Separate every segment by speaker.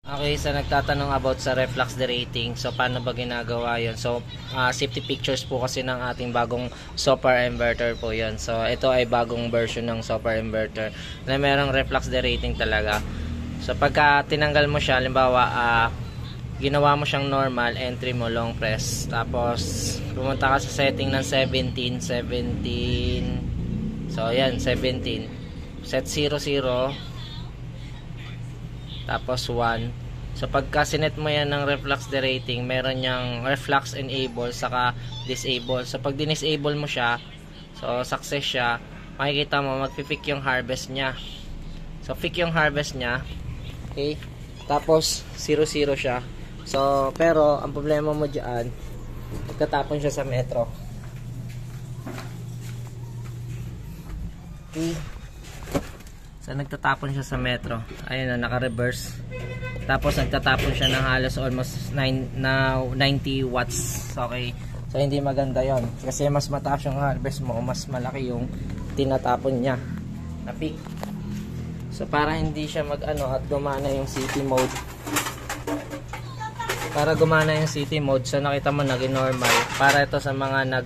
Speaker 1: Okay, so nagtatanong about sa reflux derating. So, paano ba ginagawa yon? So, safety pictures po kasi ng ating bagong SOPAR inverter po yon. So, ito ay bagong version ng SOPAR inverter na merong reflux derating talaga. So, pagka tinanggal mo siya, halimbawa, ginawa mo siyang normal, entry mo, long press. Tapos, pumunta ka sa setting ng 17. So, yan, 17. Set 00. Tapos 1. So pagka sinet mo yan ng reflux derating, meron niyang reflux enable saka disable. So pag disable mo siya, so success siya, makikita mo magpi-pick yung harvest niya. So pick yung harvest niya. Okay? Tapos 00 siya. So pero ang problema mo diyan, magtatapon siya sa metro. Okay? So nagtatapon siya sa metro. Ayun na, naka-reverse. Tapos nagtatapon siya ng halos almost 90 watts. Okay. So hindi maganda 'yon kasi mas mataas yung harvest mo, mas malaki yung tinatapon niya na peak. So para hindi siya mag-ano at gumana yung city mode. Para gumana yung city mode, so nakita mo naging normal. Para ito sa mga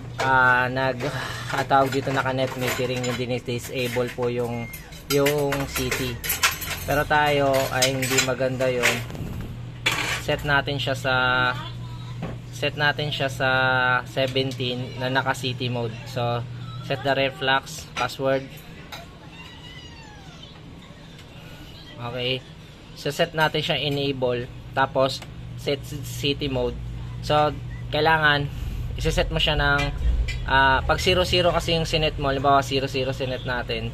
Speaker 1: tawag dito naka-net metering, yung disable po yung city. Pero tayo ay hindi maganda yon. Set natin siya sa 17 na naka city mode. So set the reflux password. Okay. So set natin siya enable, tapos set city mode. So kailangan i-set mo siya ng pag 00 kasi yung sinet mo, halimbawa 00 sinet natin.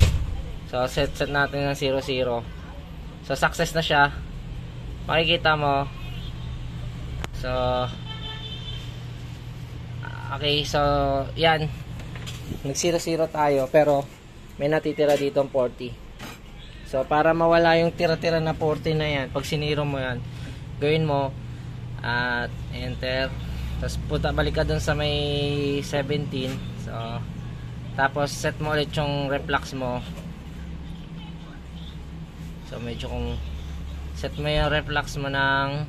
Speaker 1: So set natin ng 00. So success na siya. Makikita mo. So okay, so yan. Nag 00 tayo pero may natitira dito 40. So para mawala yung tira-tira na 40 na yan, pag siniro mo yan, gawin mo at enter. Tapos balik ka dun sa may 17. So tapos set mo ulit yung reflux mo. So medyo kung set mo yung reflux mo ng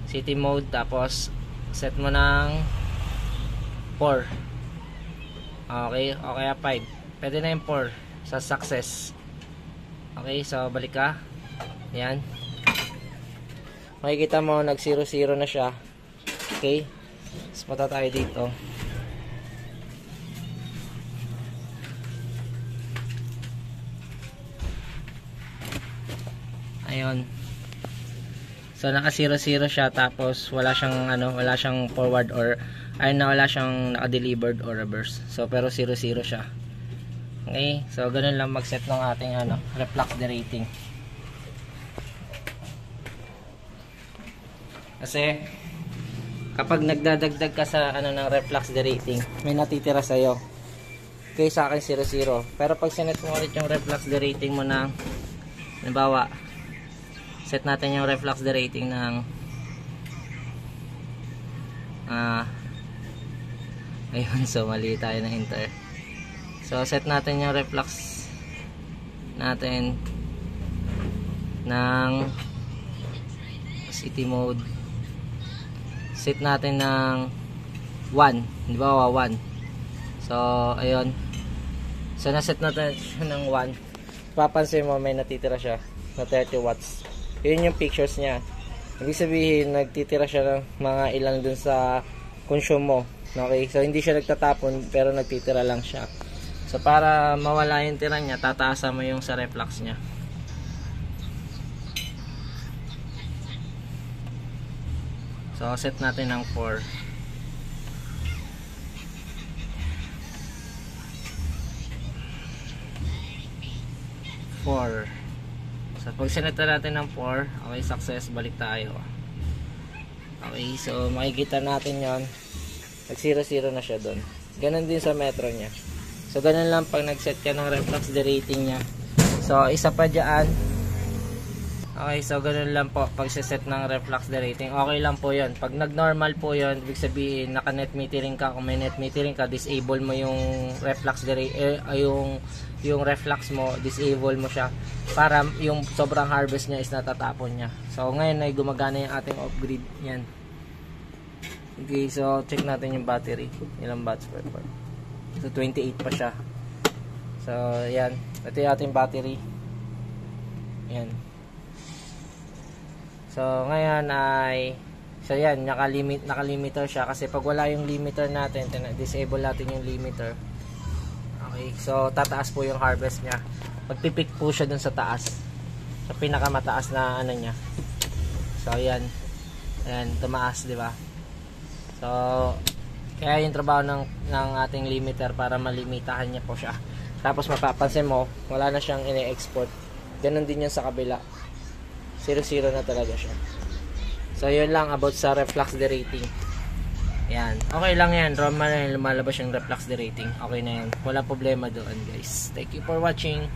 Speaker 1: city mode, tapos set mo ng 4. Okay, okay 5. Pwede na yung 4 sa success. Okay, so balik ka. Yan. Makikita mo nag 00 na siya. Okay. Tapos punta tayo dito. Ayun. So naka 00 siya, tapos wala siyang forward or wala siyang naka-delivered or reverse. So pero 00 siya. Okay? So ganun lang mag-set ng ating reflux derating. Kasi kapag nagdadagdag ka sa ng reflux derating, may natitira sa iyo. Okay, sa akin 00. Pero pag sinet mo ulit yung reflux derating mo ng halimbawa, set natin yung reflux derating ng ayun, so mali tayo ng enter. So set natin yung reflux natin ng city mode. Set natin ng 1, di ba? 1. So ayun. So naset natin ng 1. Papansin mo may natitira siya na 30 watts. Yun yung pictures niya. Ibig sabihin, nagtitira siya ng mga ilang dun sa consume mo. Okay? So, hindi siya nagtatapon, pero nagtitira lang siya. So, para mawala yung tira niya, tataasan mo yung sa reflux niya. So, set natin ng 4. 4. So pag sineta natin ng 4, okay, success, balik tayo. Okay, so makikita natin yon, nag 00 na siya doon. Ganon din sa metro niya. So ganon lang pag nag-set ka ng reflux derating niya. So isa pa dyan, Okay, so ganun lang po pag set ng reflux derating. Okay lang po 'yon. Pag nag-normal po 'yon, ibig sabihin naka-net metering ka. Kung may net metering ka, disable mo yung reflux yung reflux mo, disable mo siya para yung sobrang harvest niya is natatapon niya. So ngayon ay gumagana yung ating off-grid. Yan. Okay, so check natin yung battery. Ilang watts per part. So 28 pa siya. So yan. Ito yung ating battery. Yan. So, ngayon ay yan, naka-limiter siya kasi pag wala yung limiter natin, disable natin yung limiter. Okay, so tataas po yung harvest niya. Magpipik po siya dun sa taas. Sa pinakamataas na ano niya. So, ayan. Ayan, tumaas, di ba? So, kaya yung trabaho ng ating limiter para malimitahan niya po siya. Tapos mapapansin mo, wala na siyang ini-export. Ganun din yan sa kabila. 0-0 na talaga siya. So, yun lang about sa reflux derating. Yan. Okay lang yan. Normal na lumalabas yung reflux derating. Okay na yan. Wala problema doon, guys. Thank you for watching.